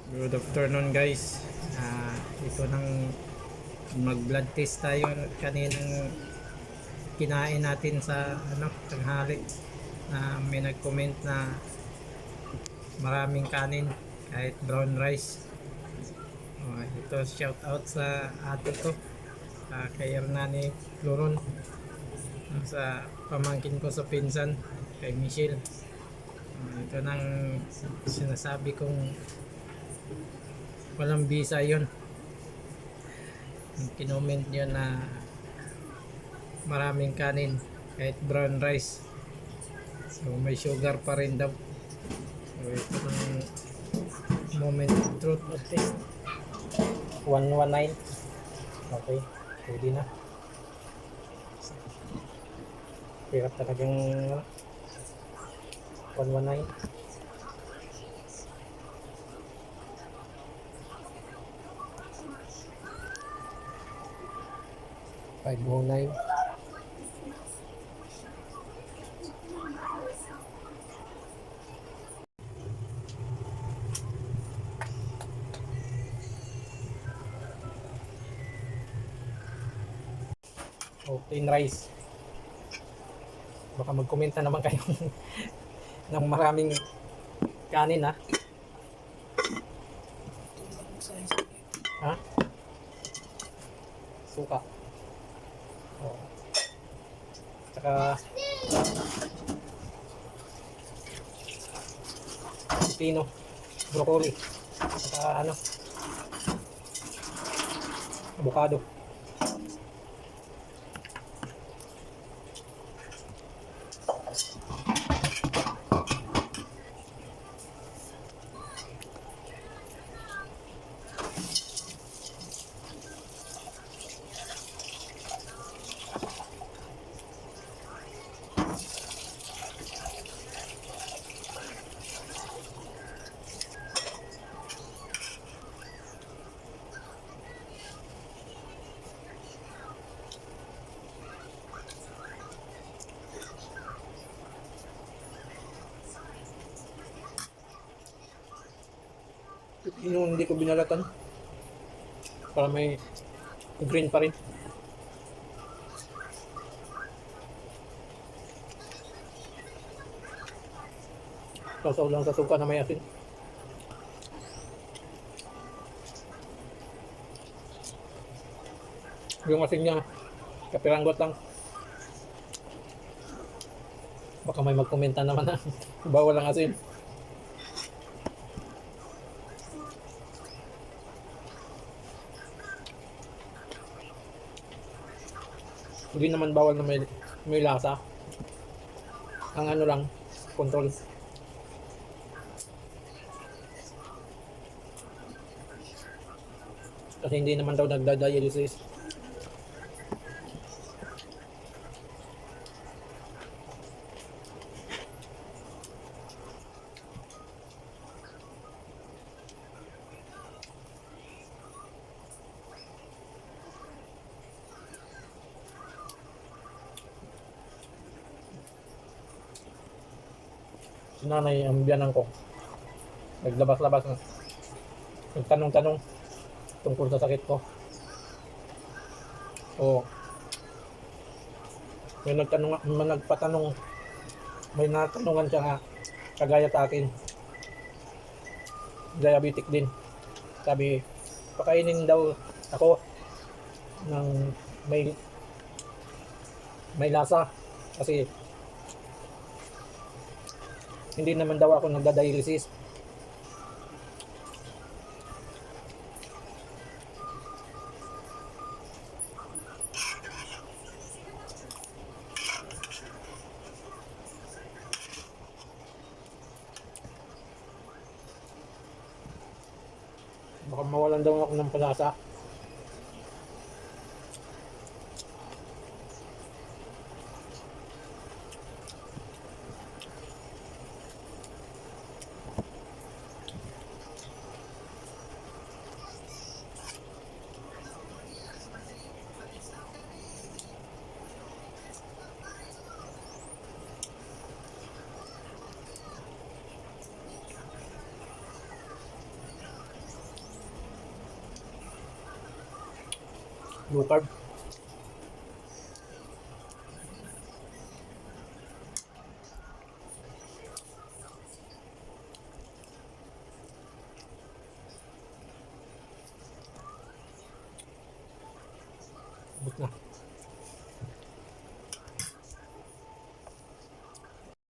Good afternoon guys. Ito nang mag blood test tayo kaninang kinain natin sa tanghali. May nag-comment na maraming kanin kahit brown rice. Ito shout out sa ate ko, kay Hernani Loron, sa pamangkin ko sa pinsan kay Michelle. Ito nang sinasabi kong walang bisa yon. Kinoment nyo na maraming kanin kahit brown rice, so may sugar pa rin daw. So ito ang moment of truth of test. 119. Okay, pwede na. Hirap talagang 119. 509. Plain rice. Baka magkomenta naman kayo ng maraming kanin ha. Ha? Suka. Oh. Tsaka pipino, broccoli, tsaka avocado. Yung hindi ko binalatan para may green pa rin. Sausaw lang sa suka na may asin. Yung asin niya kapiranggot lang. Baka may magkomenta naman na bawal ang asin. Hindi naman bawal na may lasa. Ang lang, control. Kasi hindi naman daw nagda-dialysis. Si nanay ang biyanan ko, naglabas-labas na, nagtanong-tanong tungkol sa sakit ko. O may nagpatanong, may natanungan siya nga kagaya sa akin, diabetic din. Sabi, pakainin daw ako ng may lasa kasi hindi naman daw ako nagda-dialysis. Baka mawalan daw ako ng palasa. Low carb. Abot na.